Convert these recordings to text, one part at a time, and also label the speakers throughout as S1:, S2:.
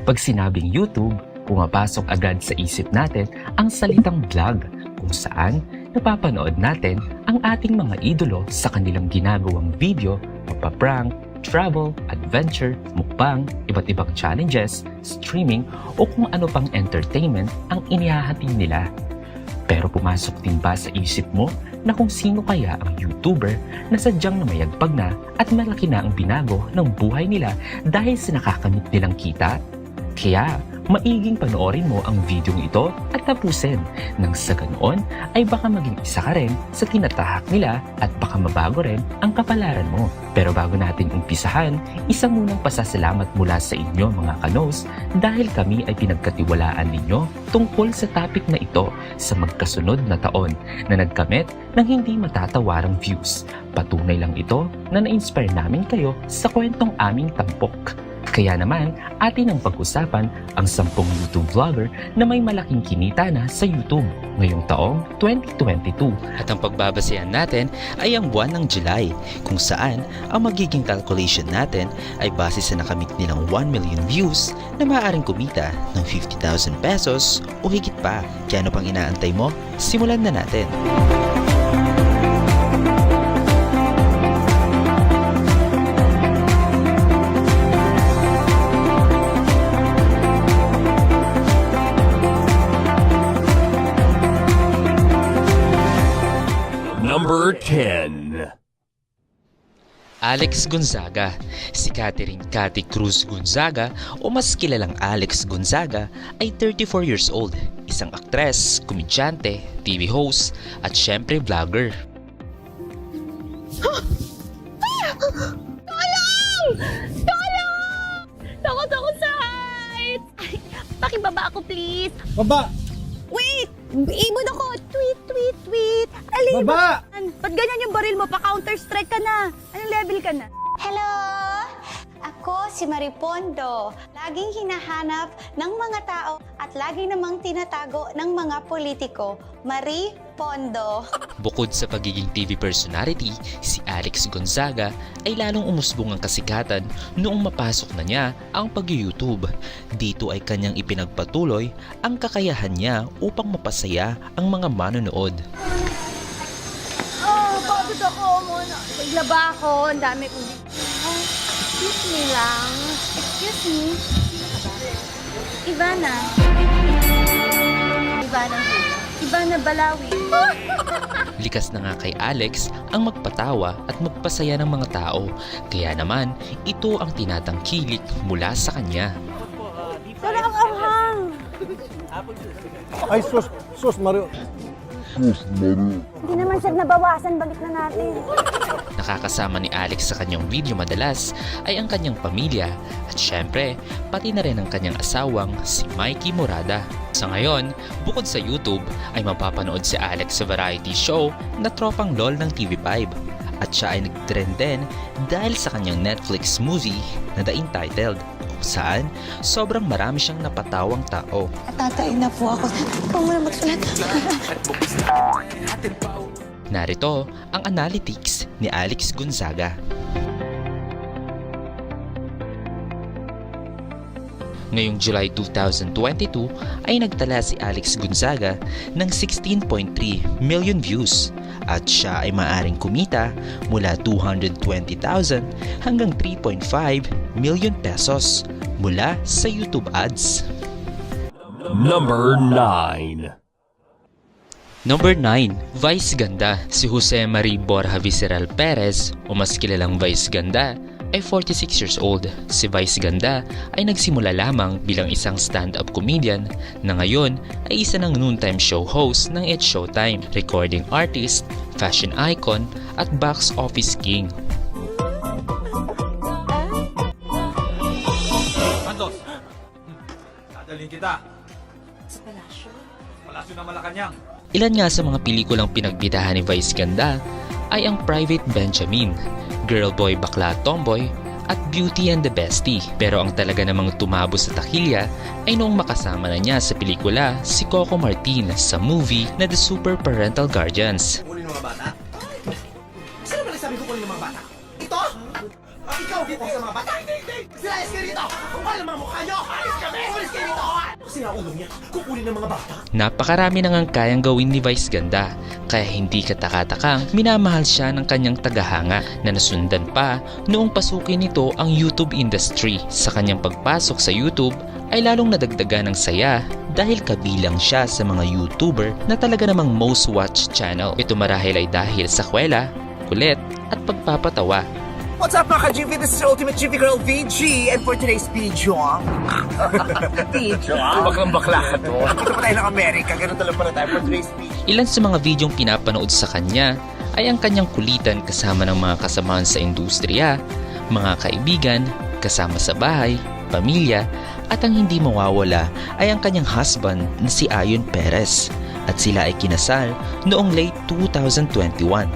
S1: Pag sinabing YouTube, pumapasok agad sa isip natin ang salitang vlog kung saan napapanood natin ang ating mga idolo sa kanilang ginagawang video, magpa-prank, travel, adventure, mukbang, iba't ibang challenges, streaming o kung ano pang entertainment ang inihahati nila. Pero pumasok din ba sa isip mo na kung sino kaya ang YouTuber na sadyang namayagpag na at malaki na ang binago ng buhay nila dahil sa nakakamit nilang kita? Kaya, maiging panoorin mo ang videong ito at tapusin nang sa ganoon ay baka maging isa ka rin sa tinatahak nila at baka mabago rin ang kapalaran mo. Pero bago natin umpisahan, isang munang pasasalamat mula sa inyo mga kanos dahil kami ay pinagkatiwalaan ninyo tungkol sa topic na ito sa magkasunod na taon na nagkamit ng hindi matatawarang views. Patunay lang ito na na-inspire namin kayo sa kwentong aming tampok. Kaya naman, atin ang pag-usapan ang 10 YouTube vlogger na may malaking kinita na sa YouTube ngayong taong 2022. At ang pagbabasehan natin ay ang buwan ng July, kung saan ang magiging calculation natin ay base sa nakamit nilang 1 million views na maaaring kumita ng 50,000 pesos o higit pa. Kaya ano pang inaantay mo? Simulan na natin!
S2: Number 10.
S1: Alex Gonzaga. Si Cathy Cruz Gonzaga o mas kilalang Alex Gonzaga ay 34 years old, isang aktres, komedyante, TV host at syempre vlogger.
S3: Tulong! Tulong! Takot ako sa heights! Ay, pakibaba ako please!
S4: Baba!
S3: Wait! Ibon ako! Tweet, tweet, tweet! Alin
S4: Baba!
S3: Ba't ganyan yung baril mo? Pa-counter-strike ka na! Anong level ka na?
S5: Hello! Ako si Maripondo. Laging hinahanap ng mga tao at lagi namang tinatago ng mga politiko. Marie Pondo.
S1: Bukod sa pagiging TV personality, si Alex Gonzaga ay lalong umusbong ang kasikatan noong mapasok na niya ang pag-YouTube. Dito ay kanyang ipinagpatuloy ang kakayahan niya upang mapasaya ang mga manonood.
S3: Pagod ako muna. Paglaba ako. Ang dami kong... Excuse me lang. Excuse me. Ivana. Ivana Balawi.
S1: Likas na nga kay Alex ang magpatawa at magpasaya ng mga tao. Kaya naman, ito ang tinatangkilik mula sa kanya.
S3: Sarap ang anghang.
S4: Ay, sus, Mario.
S3: Hindi naman siya nabawasan. Balik na natin.
S1: Nakakasama ni Alex sa kanyang video madalas ay ang kanyang pamilya at syempre, pati na rin ang kanyang asawang si Mikey Morada. Sa ngayon, bukod sa YouTube ay mapapanood si Alex sa variety show na Tropang LOL ng TV5. At siya ay nag-trend din dahil sa kanyang Netflix movie na The Entitled, kung saan sobrang marami siyang napatawang tao.
S5: Tatay na po ako. Huwag mo na magsulat.
S1: Narito ang analytics ni Alex Gonzaga. Ngayong July 2022 ay nagtala si Alex Gonzaga ng 16.3 million views at siya ay maaaring kumita mula 220,000 hanggang 3.5 million pesos mula sa YouTube ads.
S2: Number 9.
S1: Number 9, Vice Ganda. Si Jose Marie Borja Visceral Perez o mas kilalang Vice Ganda ay 46 years old. Si Vice Ganda ay nagsimula lamang bilang isang stand-up comedian na ngayon ay isa ng noontime show host ng It's Showtime, recording artist, fashion icon at box office king.
S6: Santos, dadalhin kita. Sa palasyo? Palasyo ng Malacanang.
S1: Ilan nga sa mga pelikulang pinagbidahan ni Vice Ganda ay ang Private Benjamin, Girl Boy Bakla Tomboy at Beauty and the Bestie. Pero ang talaga namang tumabo sa takilya ay noong makasama na niya sa pelikula si Coco Martin sa movie na The Super Parental Guardians.
S6: Kunin ng mga bata? Sino ba nagsabi ko kunin ng mga bata? Ito? Ikaw kukuha sa mga bata? Hindi! Sila eski rito!
S4: Kapal ang mga mukha nyo! Alis kami! Alis kayo dito! Kasi ang ulo niya, kukunin ng mga bata.
S1: Napakarami na ngang kayang gawin ni Vice Ganda, kaya hindi kataka-takang minamahal siya ng kanyang tagahanga na nasundan pa noong pasukin nito ang YouTube industry. Sa kanyang pagpasok sa YouTube ay lalong nadagdagan ng saya dahil kabilang siya sa mga YouTuber na talaga namang most watched channel. Ito marahil ay dahil sa kwela, kulit at pagpapatawa.
S4: What's up mga ka-GV? This is your ultimate GV girl VG, and for today's video, baklang bakla ka to. Ito pa tayo ng Amerika, ganun talaga pala tayo for today's video.
S1: Ilan sa mga videong pinapanood sa kanya ay ang kanyang kulitan kasama ng mga kasamahan sa industriya, mga kaibigan, kasama sa bahay, pamilya, at ang hindi mawawala ay ang kanyang husband na si Ayon Perez at sila ay kinasal noong late 2021.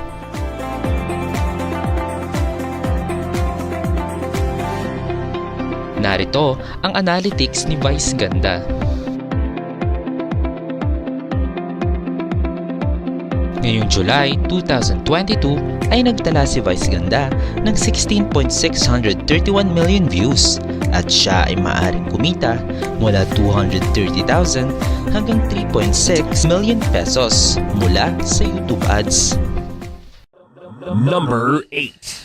S1: Narito ang analytics ni Vice Ganda. Ngayong July 2022 ay nagtala si Vice Ganda ng 16.631 million views at siya ay maaaring kumita mula 230,000 hanggang 3.6 million pesos mula sa YouTube ads.
S2: Number 8.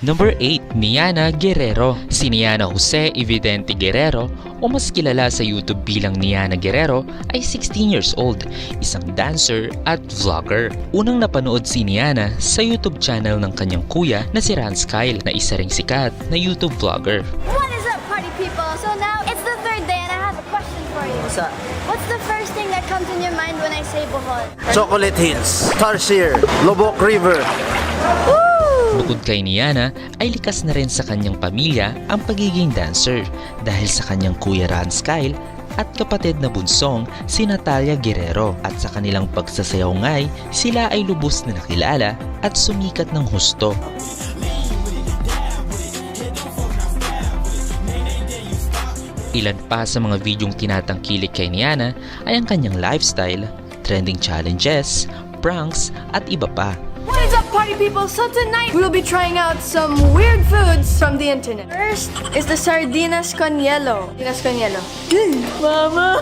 S1: Number 8, Niana Guerrero. Si Niana Jose Evidente Guerrero o mas kilala sa YouTube bilang Niana Guerrero ay 16 years old, isang dancer at vlogger. Unang napanood si Niana sa YouTube channel ng kanyang kuya na si Rance Kyle na isa ring sikat na YouTube vlogger.
S3: What is up, party people? So now it's the third day and I have a question for you.
S7: What's that?
S3: What's the first thing that comes in your mind when I say Bohol?
S7: Chocolate Hills, Tarsier, Lobok River.
S1: Bukod kay Niana ay likas na rin sa kanyang pamilya ang pagiging dancer dahil sa kanyang kuya Rance Kyle at kapatid na bunsong si Natalia Guerrero, at sa kanilang pagsasayaw nga'y sila ay lubos na nakilala at sumikat ng husto. Ilan pa sa mga videong tinatangkilik kay Niana ay ang kanyang lifestyle, trending challenges, pranks at iba pa.
S8: What is up, party people? So tonight we'll be trying out some weird foods from the internet. First is the sardinas con hielo. Sardinas con hielo. Mama!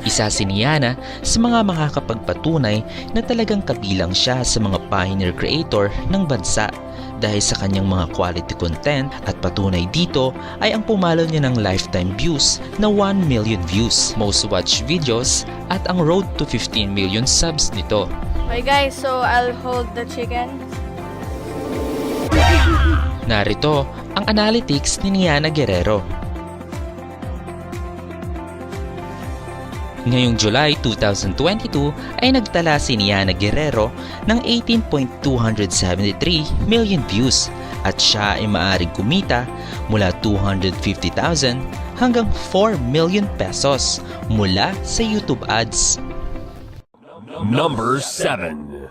S1: Isa si Niana sa mga makakapagpatunay na talagang kabilang siya sa mga pioneer creator ng bansa dahil sa kanyang mga quality content, at patunay dito ay ang pumalo niya ng lifetime views na 1 million views, most watched videos at ang road to 15 million subs nito.
S8: Okay guys, so I'll hold the chicken.
S1: Narito ang analytics ni Niana Guerrero. Ngayong July 2022 ay nagtala si Niana Guerrero ng 18.273 million views at siya ay maaaring kumita mula 250,000 hanggang 4 million pesos mula sa YouTube ads.
S2: Number 7.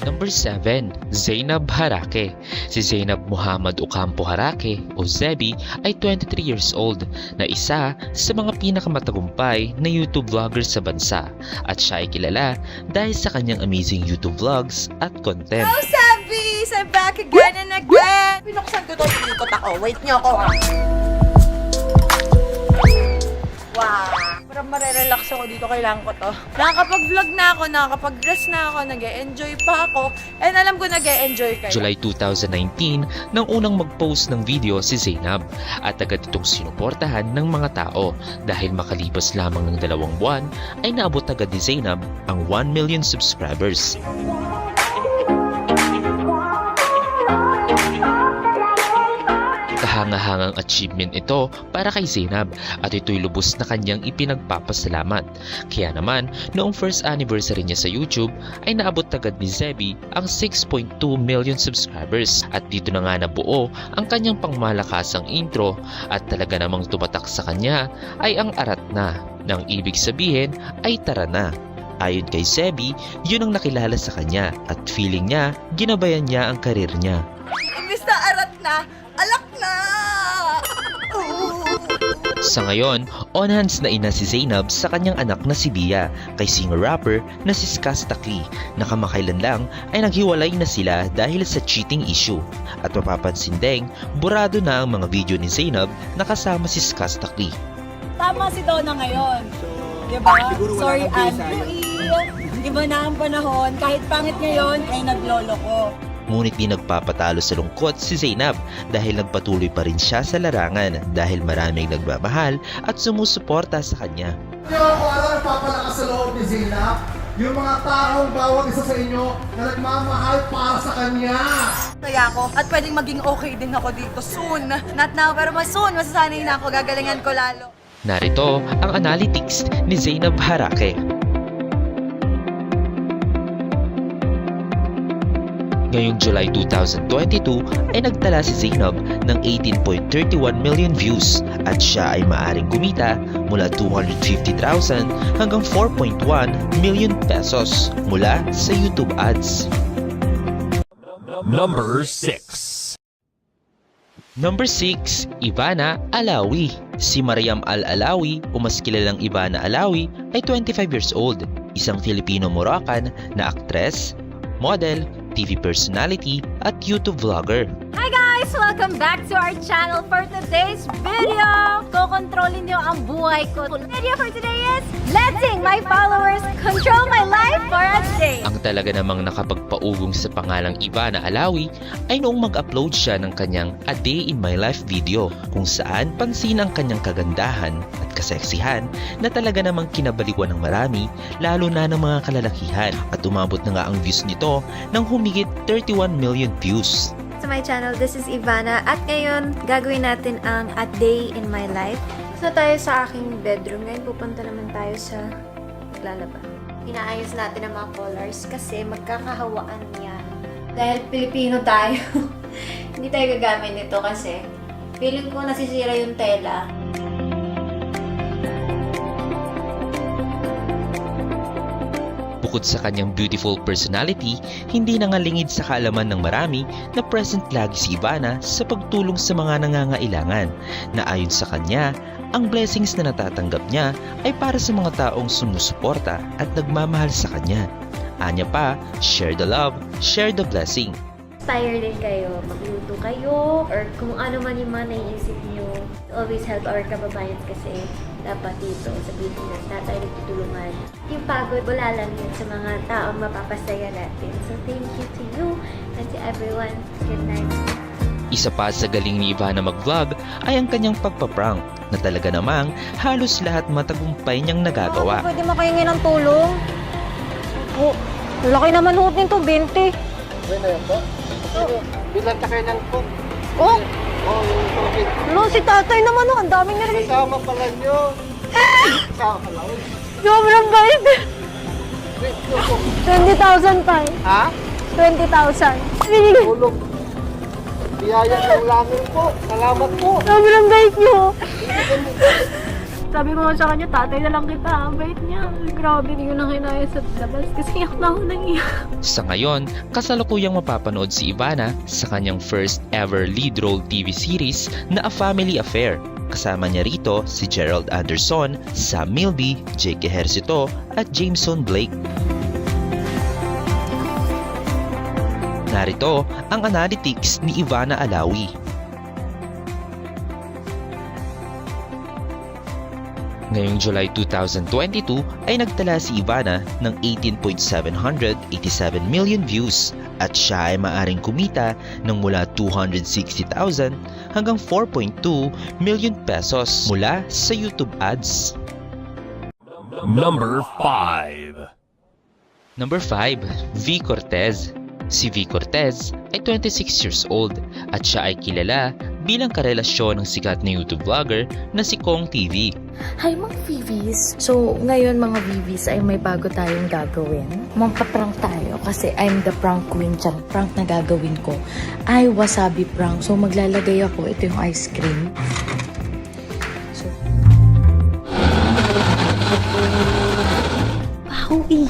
S1: Number 7, Zainab Harake. Si Zainab Muhammad Ocampo Harake o Zebi ay 23 years old na isa sa mga pinakamatagumpay na YouTube vlogger sa bansa, at siya ay kilala dahil sa kanyang amazing YouTube vlogs at content.
S8: Oh, Sabis! I'm back again and again! Pinuksan ko to, sinikot ako. Wait niyo ako. Wow! Parang marerelax ako dito, kailangan ko to. Nakakapag-vlog na ako, nakakapag-dress na ako, nag-e-enjoy pa ako, and alam ko nag-e-enjoy kayo.
S1: July 2019 nang unang mag-post ng video si Zainab, at agad itong sinuportahan ng mga tao dahil makalipas lamang ng 2 buwan ay naabot agad ni Zainab ang 1 million subscribers. Kahangahangang achievement ito para kay Zainab at ito'y lubos na kanyang ipinagpapasalamat. Kaya naman, noong first anniversary niya sa YouTube ay naabot agad ni Zebi ang 6.2 million subscribers, at dito na nga nabuo ang kanyang pangmalakasang intro, at talaga namang tumatak sa kanya ay ang arat na, nang ibig sabihin ay tara na. Ayon kay Zebi, yun ang nakilala sa kanya at feeling niya ginabayan niya ang karir niya.
S8: Imbis na arat na, alak na!
S1: Sa ngayon, on hands na ina si Zainab sa kanyang anak na si Bia kay singer-rapper na si Skaz Takli na kamakailan lang ay naghiwalay na sila dahil sa cheating issue. At mapapansin ding, burado na ang mga video ni Zainab na kasama si Skaz Takli.
S9: Tama si Donna ngayon. Diba? Sorry, Andrew. Iba na ang panahon. Kahit pangit ngayon, ay naglolo ko.
S1: Ngunit di nagpapatalo sa lungkot si Zainab dahil nagpatuloy pa rin siya sa larangan dahil maraming nagmamahal at sumusuporta sa kanya.
S7: Kaya kung ano ang papalakas sa loob ni Zainab, yung mga taong bawat isa sa inyo na nagmamahal para sa kanya.
S9: Kaya ako, at pwedeng maging okay din ako dito soon. Not now, pero mas soon, masasanay na ako. Gagalingan ko lalo.
S1: Narito ang analytics ni Zainab Harake. Ngayong July 2022 ay nagtala si Zainab ng 18.31 million views at siya ay maaring kumita mula 250,000 hanggang 4.1 million pesos mula sa YouTube ads.
S2: Number 6.
S1: Number 6, Ivana Alawi. Si Mariam Al-Alawi o mas kilalang Ivana Alawi ay 25 years old, isang Filipino-Moroccan na aktres, model, TV personality at YouTube vlogger.
S3: Hi guys! Welcome back to our channel for today's video! Kokontrolin niyo ang buhay ko. The video for today is letting my followers control my life for a day.
S1: Ang talaga namang nakapagpaugong sa pangalang Ivana Alawi ay noong mag-upload siya ng kanyang A Day in My Life video kung saan pansin ang kanyang kagandahan at kaseksihan na talaga namang kinabaliwan ng marami lalo na ng mga kalalakihan at umabot na nga ang views nito ng humigit 31 million views.
S8: Sa my channel, this is Ivana at ngayon gagawin natin ang A Day in My Life. So tayo sa aking bedroom. Ngayon pupunta naman tayo sa lalaba. Inaayos natin ang mga colors kasi magkakahawaan yan. Dahil Pilipino tayo, hindi tayo gagamit nito kasi feeling ko nasisira yung tela.
S1: Bukod sa kanyang beautiful personality, hindi nangalingid sa kaalaman ng marami na present lagi si Ivana sa pagtulong sa mga nangangailangan na ayon sa kanya, ang blessings na natatanggap niya ay para sa mga taong sumusuporta at nagmamahal sa kanya. Anya pa, share the love, share the blessing.
S10: Inspire din kayo, magluto kayo, or kung ano man yung mga naiisip nyo. Always help our kababayans kasi dapat dito sa Pilipinas na tayo nagtutulungan. Yung pagod, wala lang yun sa mga taong mapapasaya natin. So thank you to you and to everyone. Good night.
S1: Isa pa sa galing ni Ivana mag-vlog ay ang kanyang pagpaprank na talaga namang halos lahat matagumpay niyang nagagawa.
S3: Pwede makahingin ng tulong? Oh, laki naman hut nito, 20.
S7: Pwede na yan po? Bilang takay ng po.
S3: Oh,
S7: Oh, yung COVID.
S3: no, si tatay naman, oh, ang daming narinig.
S7: Kasama pala nyo. Kasama pala.
S3: Sobrang bait. 20,000 pa.
S7: Ha?
S3: 20,000. Binigay.
S7: Tulog. Biyaya ng langit po. Salamat po.
S3: Sobrang bait niyo. Sabi ko nga sa kanya, tatay na lang kita. Ang bait niya. Grabe, hindi ko na kinaya sa labas kasi iyak na ako nang iyak.
S1: Sa ngayon, kasalukuyang mapapanood si Ivana sa kanyang first ever lead role TV series na A Family Affair. Kasama niya rito si Gerald Anderson, Sam Milby, Jake Ejercito at Jameson Blake. Narito ang analytics ni Ivana Alawi. Ngayong July 2022 ay nagtala si Ivana ng 18.787 million views at siya ay maaring kumita ng mula 260,000 hanggang 4.2 million pesos mula sa YouTube ads.
S2: Number 5.
S1: Number 5, V. Cortez. Si V. Cortez ay 26 years old at siya ay kilala bilang karelasyon ng sikat na YouTube vlogger na si Kong TV.
S11: Hi mga VVs! So, ngayon mga VVs ay may bago tayong gagawin. Magpa-prank tayo kasi I'm the prank queen. Tsang prank na gagawin ko ay wasabi prank. So, maglalagay ako. Ito yung ice cream. So, Howie!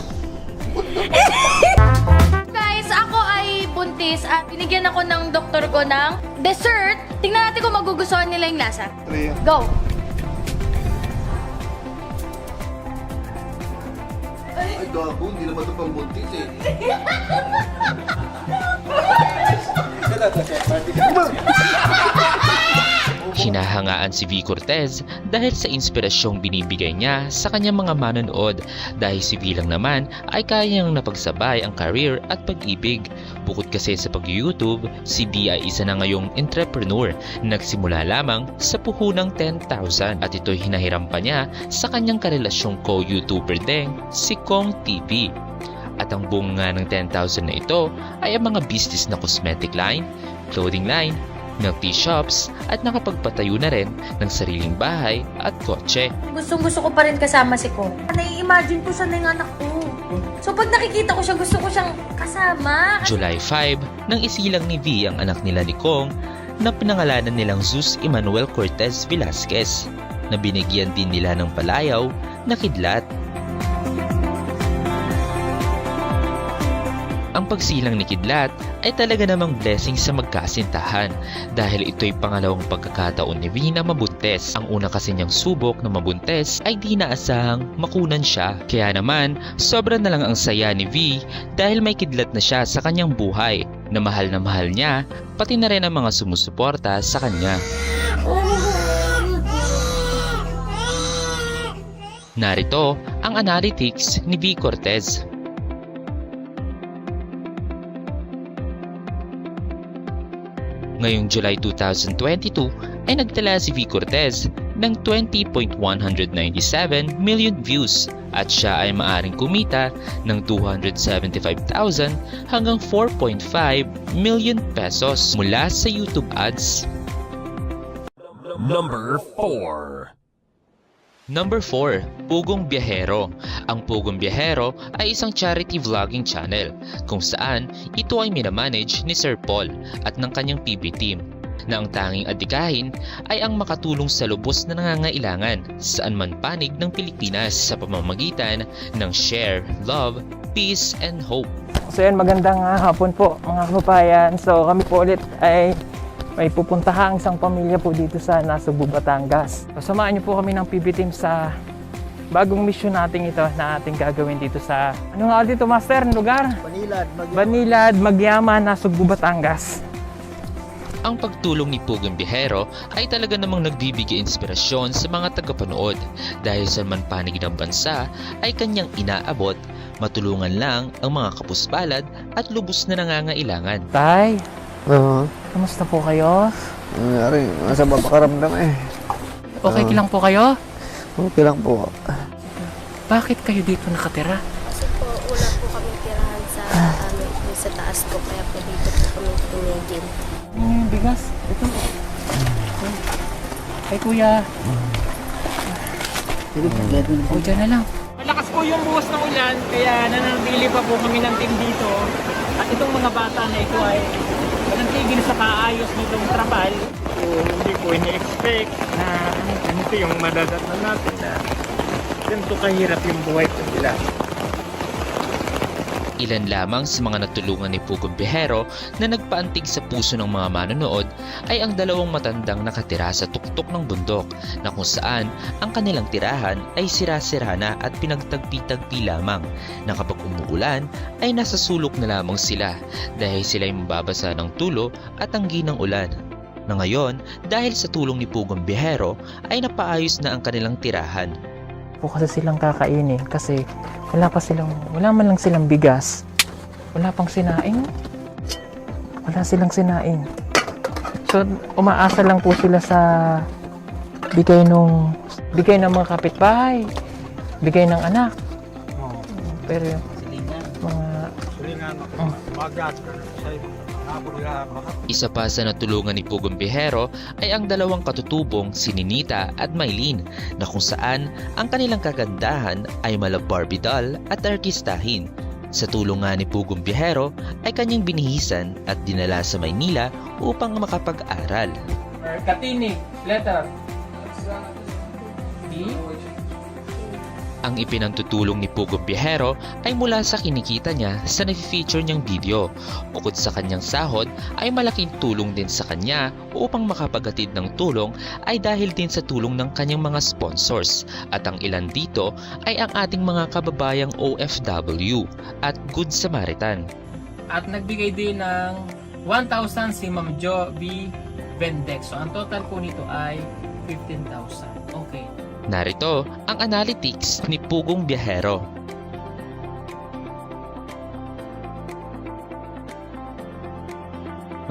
S3: Guys, ako ay buntis at binigyan ako ng doktor ko ng dessert. Tingnan natin kung magugustuhan nila yung lasa. Go!
S7: Ay, gago, hindi naman ito pang buntis eh.
S1: Hinahangaan si V. Cortez dahil sa inspirasyong binibigay niya sa kanyang mga manonood dahil si V lang naman ay kayang napagsabay ang career at pag-ibig. Bukod kasi sa pag-YouTube, si V ay isa na ngayong entrepreneur na nagsimula lamang sa puhunang 10,000 at ito'y hinahiram pa niya sa kanyang karelasyong co-YouTuber ding si Kong TV. At ang bunga ng 10,000 na ito ay ang mga business na cosmetic line, clothing line, milk tea shops at nakapagpatayo na rin ng sariling bahay at kotse.
S11: Gustong-gusto ko pa rin kasama si Kong. Nai-imagine ko siya na yung anak ko. So pag nakikita ko siya, gusto ko siyang kasama.
S1: July 5, nang isilang ni V ang anak nila ni Kong na pinangalanan nilang Zeus Emmanuel Cortez Velasquez na binigyan din nila ng palayaw na kidlat. Ang pagsilang ni Kidlat ay talaga namang blessing sa magkasintahan dahil ito'y pangalawang pagkakataon ni V na mabuntis. Ang una kasi niyang subok na mabuntis ay di naasahang makunan siya. Kaya naman, sobra na lang ang saya ni V dahil may kidlat na siya sa kanyang buhay na mahal niya, pati na rin ang mga sumusuporta sa kanya. Narito ang analytics ni V. Cortez. Ngayong July 2022 ay nagtala si V. Cortez ng 20.197 million views at siya ay maaring kumita ng 275,000 hanggang 4.5 million pesos mula sa YouTube ads.
S2: Number 4.
S1: Number 4, Pugong Biyahero. Ang Pugong Biyahero ay isang charity vlogging channel kung saan ito ay minamanage ni Sir Paul at ng kanyang PB team na ang tanging adikahin ay ang makatulong sa lubos na nangangailangan saan man panig ng Pilipinas sa pamamagitan ng share, love, peace, and hope.
S12: So yan, magandang hapon po mga kababayan. So kami po ulit ay may pupuntahang isang pamilya po dito sa Nasugbu, Batangas. So, samahan niyo po kami ng PB team sa bagong mission natin ito na ating gagawin dito sa, ano nga dito master, lugar? Banilad, Magyaman, Nasugbu, Batangas.
S1: Ang pagtulong ni Pugong Biyahero ay talaga namang nagbibigay inspirasyon sa mga tagapanood dahil sa man panig ng bansa ay kanyang inaabot, matulungan lang ang mga kapuspalad at lubos na nangangailangan.
S12: Tay,
S13: Oo.
S12: kamusta po kayo?
S13: Nangyari, nasa babakaramdam eh.
S12: Okay lang po kayo?
S13: Okay lang po.
S12: Bakit kayo dito nakatira?
S10: Kasi po, wala po kami tirahan sa sa taas ko, kaya po dito po kami tumigil.
S12: Yung bigas, ito. Ay kuya. O, dyan na lang.
S14: Malakas po yung buhos ng ulan, kaya nananatili pa po kami ng team dito. At itong mga bata na ito ay nanantigil sa kaayos nitong trapal. So, hindi ko ini-expect na ganito yung madadatnan natin na ganito kahirap yung buhay ko nila.
S1: Ilan lamang sa mga natulungan ni Pugong Biyahero na nagpaantig sa puso ng mga manonood ay ang dalawang matandang nakatira sa tuktok ng bundok na kung saan ang kanilang tirahan ay sira-sira na at pinagtagpi-tagpi lamang na kapag umuulan ay nasa sulok na lamang sila dahil sila ay mababasa ng tulo at tanggi ng ulan. Na ngayon, dahil sa tulong ni Pugong Biyahero ay napaayos na ang kanilang tirahan.
S12: Po kasi silang kakainin kasi wala man lang silang bigas. Wala pang sinaing. Wala silang sinaing. So umaasa lang po sila sa bigay ng mga kapitbahay, bigay ng anak. Pero yung mga
S1: Isa pa sa natulungan ni Pugong Biyahero ay ang dalawang katutubong si Ninita at Maylene na kung saan ang kanilang kagandahan ay mala Barbie doll at artistahin. Sa tulong nga ni Pugong Biyahero ay kanyang binihisan at dinala sa Maynila upang makapag-aral.
S12: Katinig, letter.
S1: Ang ipinantutulong ni Pugong Biyahero ay mula sa kinikita niya sa na-feature niyang video. Bukod sa kanyang sahod ay malaking tulong din sa kanya upang makapaghatid ng tulong ay dahil din sa tulong ng kanyang mga sponsors. At ang ilan dito ay ang ating mga kababayang OFW at Good Samaritan.
S12: At nagbigay din ng 1,000 si Ma'am Jo B. Vendex. So ang total po nito ay 15,000. Okay.
S1: Narito ang analytics ni Pugong Biyahero.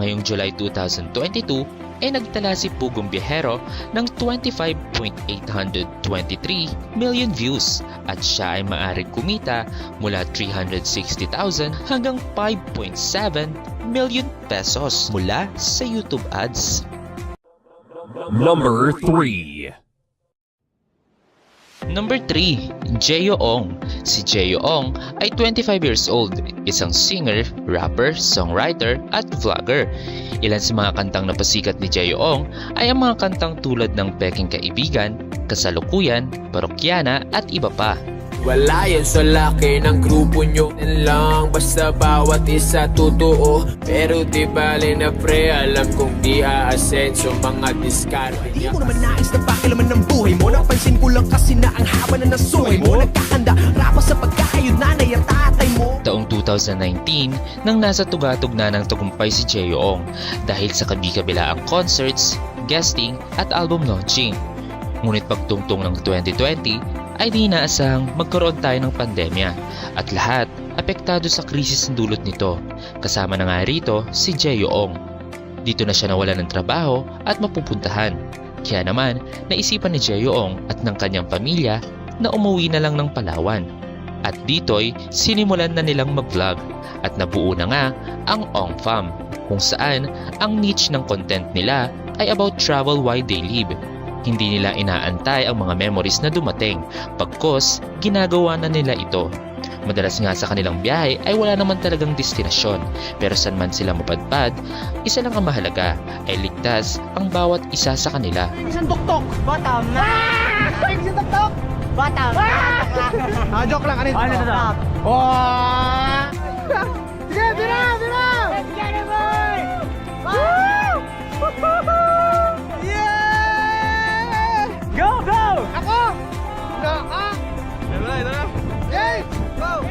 S1: Ngayong July 2022 ay nagtala si Pugong Biyahero ng 25.823 million views at siya ay maaaring kumita mula 360,000 hanggang 5.7 million pesos mula sa YouTube ads.
S2: Number 3.
S1: Number 3, Jeyo Ong. Si Jeyo Ong ay 25 years old, isang singer, rapper, songwriter at vlogger. Ilan sa mga kantang napasikat ni Jeyo Ong ay ang mga kantang tulad ng Peking Kaibigan, Kasalukuyan, Parokyana at iba pa.
S15: Wala yan sa laki ng grupo nyo lang, basta bawat isa totoo. Pero di bale na pre, alam kong di aasenso mga diskarte.
S4: Di mo naman nais na pakilaman ng buhay mo. Napansin ko lang kasi na ang haba na nasuhay mo. Nagkakanda, rapa sa pagkakayod nanay at tatay mo.
S1: Taong 2019 nang nasa tugatog na ng tagumpay si Jeyo Ong dahil sa kabi-kabilaang concerts, guesting at album launching. Ngunit pagtungtong ng 2020 ay di inaasahang magkaroon tayo ng pandemya at lahat apektado sa krisis ng dulot nito. Kasama na nga rito si Jeyo Ong. Dito na siya nawalan ng trabaho at mapupuntahan. Kaya naman naisipan ni Jeyo Ong at ng kanyang pamilya na umuwi na lang ng Palawan. At dito'y sinimulan na nilang mag-vlog at nabuo na nga ang Ong Fam, kung saan ang niche ng content nila ay about travel while they live. Hindi nila inaantay ang mga memories na dumating, pagkos ginagawa na nila ito. Madalas nga sa kanilang biyahe ay wala naman talagang destinasyon, pero saan man sila mapadpad, isa lang ang mahalaga ay ligtas ang bawat isa sa kanila.
S4: Isang tuktok! Bottom! Isang tuktok! Bottom! Joke lang, ano ito? Ano ito? Sige, bira! Bira! Let's get it, boy! Woo! Go! Go! Ako! No, Ito na. Yay! Go!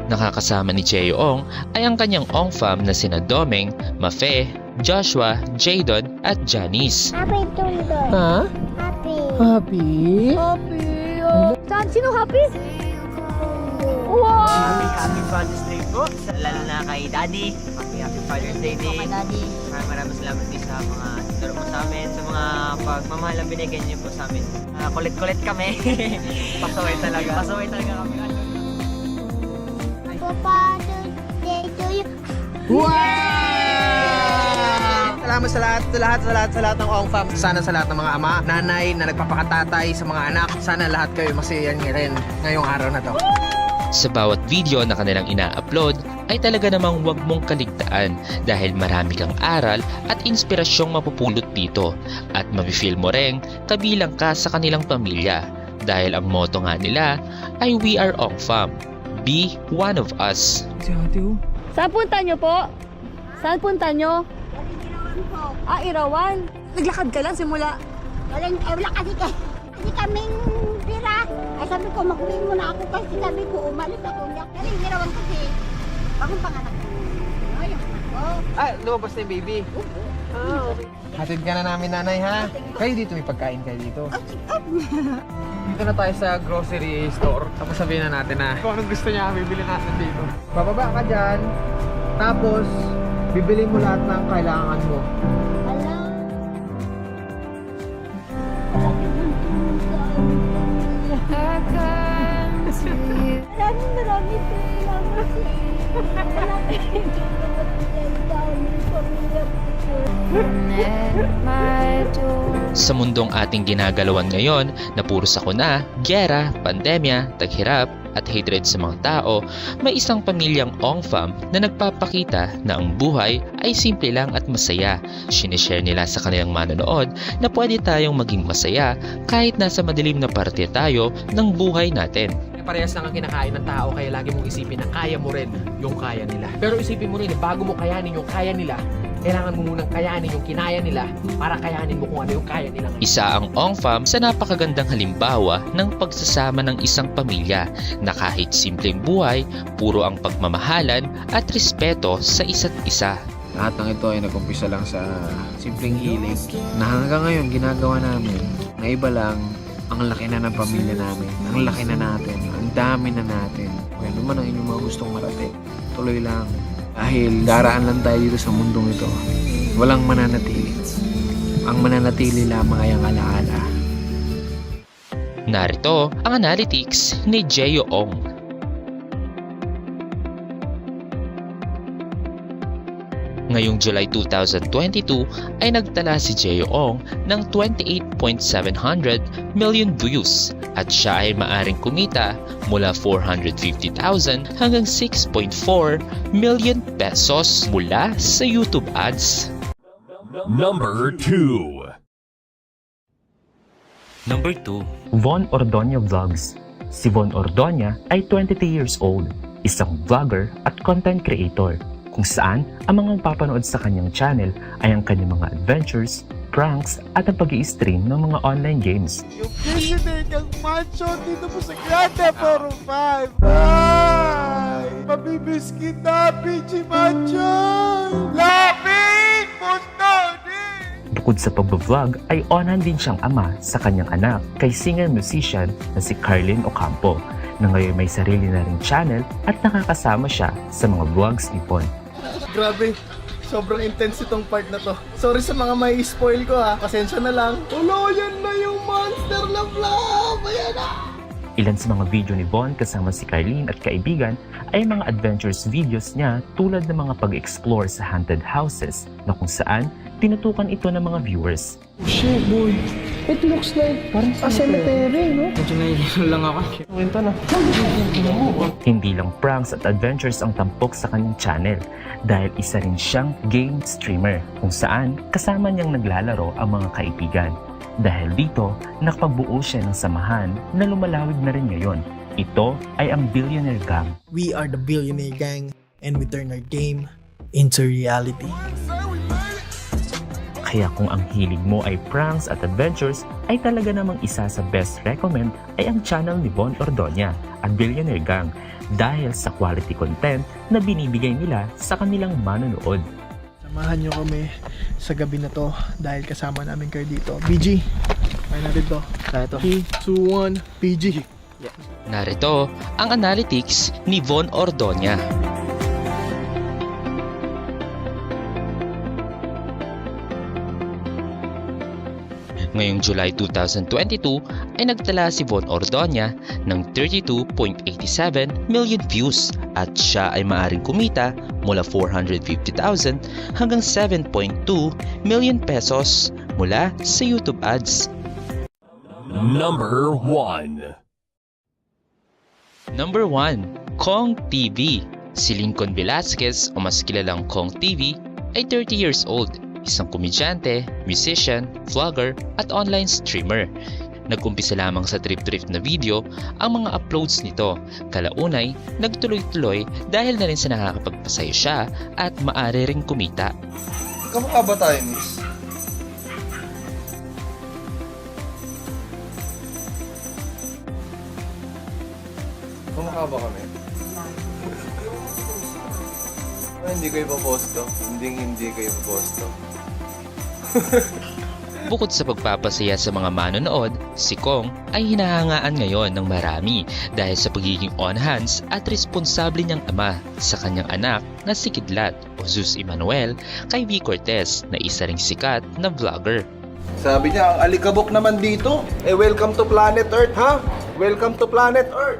S1: Nakakasama ni Jeyo Ong ay ang kanyang Ong Fam na sina Domeng, Mafe, Joshua, Jadon at Janice.
S10: Happy Tundo.
S12: Ha?
S10: Happy.
S12: Happy?
S10: Happy. Saan? Sino happy? Wow!
S4: Happy Father's Day po, lalo na kay Daddy. Happy Father's Day din.
S10: Okay, Daddy.
S4: Maraming salamat din sa mga turo mo sa amin, sa mga pagmamahal ang binigay niyo po sa amin. Kulit-kulit kami. Pasaway talaga kami.
S10: Father's Day to you.
S4: Wow! Salamat sa lahat ng Ong Fam. Sana sa lahat ng mga ama, nanay na nagpapakatatay sa mga anak. Sana lahat kayo masiyahan rin ngayong araw na to.
S1: Sa bawat video na kanilang ina-upload ay talaga namang huwag mong kaligtaan dahil marami kang aral at inspirasyong mapupulot dito at mapifeel mo rin kabilang ka sa kanilang pamilya dahil ang motto nga nila ay We Are Ong Fam. Be one of us.
S9: Saan punta nyo po? Saan punta nyo? Irawan. Naglakad ka lang simula.
S10: Wala kasi kaming pira. Ay sabi ko, mag-uwi muna ako kasi sabi ko, umalis ako. Galing ginawan kasi. Bakong panganak ko. Ay, ako.
S4: Lumabas na yung baby. Okay. Hatid ka na namin, nanay, ha? Kayo dito, may pagkain kayo dito. Dito na tayo sa grocery store. Tapos sabihin na natin na kung anong gusto niya, bibili natin dito. Bababa ka dyan. Tapos, bibili mo lahat ng kailangan mo.
S10: Maraming salamat.
S1: Sa mundong ating ginagalawan ngayon na puro sakuna, gyera, pandemya, taghirap, at hatred sa mga tao, may isang pamilyang Ongfam na nagpapakita na ang buhay ay simple lang at masaya. Sinishare nila sa kanilang manonood na pwede tayong maging masaya kahit nasa madilim na parte tayo ng buhay natin.
S4: Parehas lang ang kinakain ng tao, kaya lagi mong isipin na kaya mo rin yung kaya nila. Pero isipin mo rin, bago mo kayanin yung kaya nila, kailangan mo munang kayanin yung kinaya nila para kayanin mo kung ano yung kaya nila.
S1: Isa ang Ongfam sa napakagandang halimbawa ng pagsasama ng isang pamilya na kahit simpleng buhay, puro ang pagmamahalan at respeto sa isa't isa.
S4: Lahat ng ito ay nag-umpisa lang sa simpleng hilig na hanggang ngayon ginagawa namin na iba lang. Ang laki na ng pamilya namin, ang laki na natin, ang dami na natin. Kung ano man ang inyong mga gustong marating, tuloy lang. Dahil daraan lang tayo dito sa mundong ito. Walang mananatili. Ang mananatili lamang ay ang alaala.
S1: Narito ang analytics ni Jeyo Ong. Ngayong July 2022 ay nagtala si Jeyo Ong ng 28.700 million views at siya ay maaring kumita mula 450,000 hanggang 6.4 million pesos mula sa YouTube ads.
S2: Number 2.
S1: Number 2. Von Ordoña Vlogs. Si Von Ordoña ay 23 years old, isang vlogger at content creator, kung saan ang mga mapapanood sa kanyang channel ay ang kanyang mga adventures, pranks at ang pag-i-stream ng mga online games.
S16: Yung Pilipinig macho dito po sa Grand Theft Auto 5. Ay! Mabibis kita, PG Macho! Lapit! Bustoni!
S1: Bukod sa pag-vlog ay on-hand din siyang ama sa kanyang anak kay singer-musician na si Carlin Ocampo, na ngayon may sarili na ring channel at nakakasama siya sa mga vlogs ni Von.
S16: Grabe, sobrang intense itong part na to. Sorry sa mga may spoil ko ha, pasensya na lang. Ulo, yan na yung monster na vlog! Ayan na!
S1: Ilan sa mga video ni Von kasama si Carlin at kaibigan ay mga adventures videos niya tulad ng mga pag-explore sa haunted houses na kung saan tinutukan ito ng mga viewers.
S16: Oh shit, boy. It looks like parang a cemetery, no?
S12: Medyo nahihilo lang ako.
S16: Kwento na.
S1: Hindi lang pranks at adventures ang tampok sa kanyang channel dahil isa rin siyang game streamer kung saan kasama niyang naglalaro ang mga kaibigan. Dahil dito, nakapagbuo siya ng samahan na lumalawig na rin ngayon. Ito ay ang Billionaire Gang.
S16: We are the Billionaire Gang and we turn our game into reality.
S1: Kaya kung ang hilig mo ay pranks at adventures, ay talaga namang isa sa best recommend ay ang channel ni Von Ordoña, ang Billionaire Gang, dahil sa quality content na binibigay nila sa kanilang manonood.
S16: Samahan nyo kami sa gabi na to dahil kasama namin kayo dito. BG, kaya natin to. Kaya to. 3, 2, 1, BG. Yeah.
S1: Narito ang analytics ni Von Ordoña. Ngayong July 2022 ay nagtala si Von Ordoña ng 32.87 million views at siya ay maaring kumita mula 450,000 hanggang 7.2 million pesos mula sa YouTube ads.
S2: Number 1.
S1: Number 1. Kong TV. Si Lincoln Velasquez o mas kilalang Kong TV ay 30 years old, isang komedyante, musician, vlogger at online streamer. Nag-umpisa lamang sa trip-trip na video ang mga uploads nito. Kalaunay, nagtuloy-tuloy dahil na rin sa nakakapagpasaya siya at maaari ring kumita.
S7: Kamukha ba tayo, Miss? Kamukha ba kami? Hindi ko ipoposto. Hindi ko ipoposto.
S1: Bukod sa pagpapasaya sa mga manonood, si Kong ay hinahangaan ngayon ng marami dahil sa pagiging on-hands at responsable niyang ama sa kanyang anak na si Kidlat o Zeus Emmanuel kay V. Cortez na isa ring sikat na vlogger.
S7: Sabi niya, ang alikabok naman dito. Welcome to Planet Earth, ha? Welcome to Planet Earth.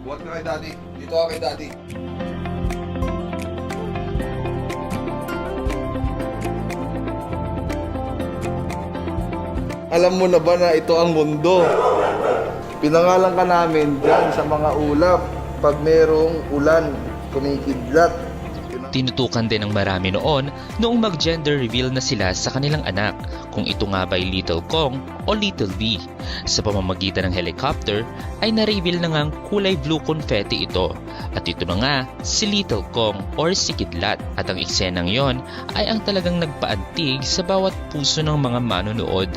S7: Huwag ka kay Daddy. Dito ka kay Daddy. Alam mo na ba na ito ang mundo? Pinangalan ka namin dyan sa mga ulap. pag merong ulan, kumikidlat.
S1: Tinutukan din ng marami noon noong mag-gender reveal na sila sa kanilang anak kung ito nga ba'y Little Kong o Little B. Sa pamamagitan ng helicopter ay na-reveal na ngang kulay blue confetti ito at ito na nga si Little Kong or si Kidlat at ang eksenang yon ay ang talagang nagpaantig sa bawat puso ng mga manonood.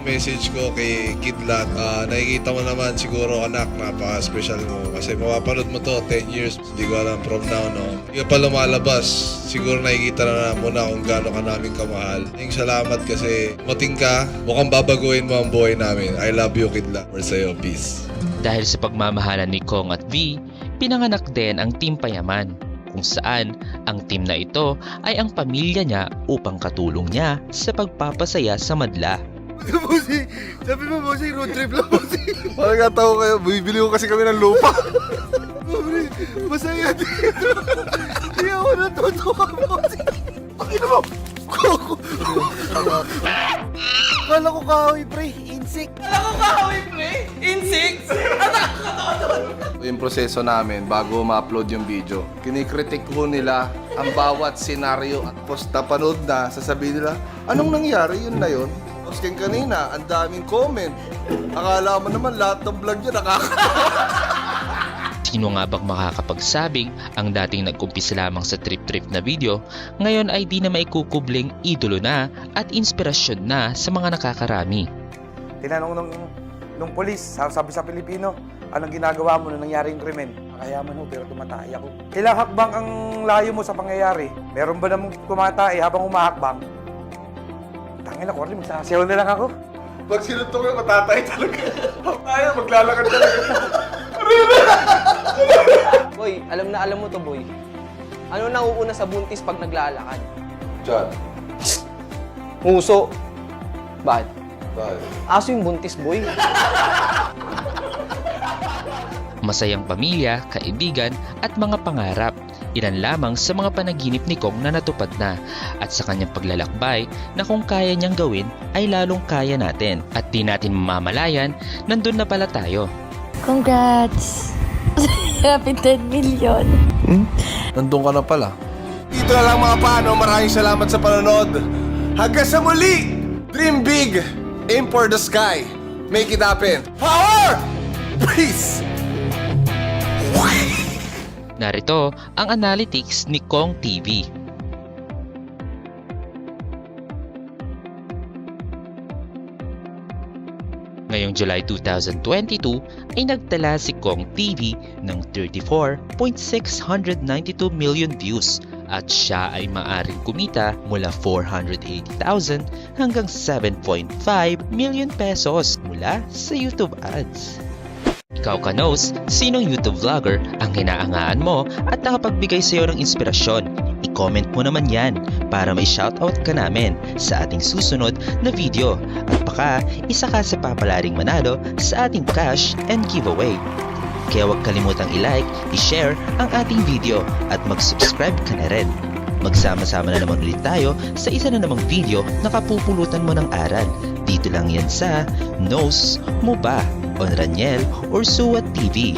S17: Message ko kay Kidlat, nakikita mo naman siguro anak, napaka-special mo kasi mapapanood mo to 10 years, hindi ko alam from now, no? Hindi ka pa lumalabas, siguro nakikita na mo na kung gaano ka namin kamahal. Salamat kasi mating ka, mukhang babaguhin mo ang buhay namin. I love you, Kidlat. For sa'yo, peace.
S1: Dahil sa pagmamahalan ni Kong at V, pinanganak din ang Team Payaman, kung saan ang team na ito ay ang pamilya niya upang katulong niya sa pagpapasaya sa madla.
S7: Bossy, sabi mo bossy, road trip lang bossy. Parang nga kayo, bibili ko kasi kami ng lupa. Pobre, masaya dito. Hindi ako natutuwa bossy. Pakita mo.
S16: Kala ko kahoy, pre. Insect.
S7: Yung proseso namin bago ma-upload yung video, kinikritik ko nila ang bawat senaryo at post na panood na, sasabihin nila, anong nangyari, yun na yun? Posting kanina, ang daming comment. Akala mo naman lahat ng vlog niya
S1: Sino nga bang makakapagsabing ang dating nag-umpisa lamang sa trip-trip na video, ngayon ay di na maikukubling idolo na at inspirasyon na sa mga nakakarami.
S18: Tinanong nung polis, sabi sa Pilipino, anong ginagawa mo nung nangyari yung krimen? Nakayaman ho, pero tumatay ako. Ilang hakbang ang layo mo sa pangyayari? Meron ba namang tumatay habang umahakbang? Tangin ako, magsasayaw na lang ako.
S7: Pag sinuntok ko, matatay talaga. Ayaw, maglalakad talaga.
S19: Boy, alam mo to, boy. Ano nauuna sa buntis pag naglalakad?
S7: John.
S19: Nguso. Bakit?
S7: Bakit?
S19: Aso yung buntis, boy.
S1: Masayang pamilya, kaibigan at mga pangarap. Ilan lamang sa mga panaginip ni Kong na natupad na at sa kanyang paglalakbay na kung kaya niyang gawin ay lalong kaya natin at di natin mamamalayan, nandun na pala tayo.
S11: Congrats! Happy 10 million!
S7: Nandun ka na pala. Dito na lang mga paano, maraming salamat sa panonood. Hanggang sa muli! Dream big! Aim for the sky! Make it happen! Power! Peace!
S1: Narito ang analytics ni Kong TV. Ngayong July 2022 ay nagtala si Kong TV ng 34.692 million views at siya ay maaring kumita mula 480,000 hanggang 7.5 million pesos mula sa YouTube ads. Ikaw Kanos, sinong YouTube vlogger ang hinaangaan mo at nakapagbigay sa iyo ng inspirasyon? I-comment mo naman yan para may shoutout ka namin sa ating susunod na video at baka isa ka sa papalaring manalo sa ating cash and giveaway. Kaya huwag kalimutang i-like, i-share ang ating video at mag-subscribe ka na rin. Magsama-sama na naman ulit tayo sa isa na namang video na kapupulutan mo ng aral. Dito lang yan sa Knows Mo Ba on Raniel or Suwat TV.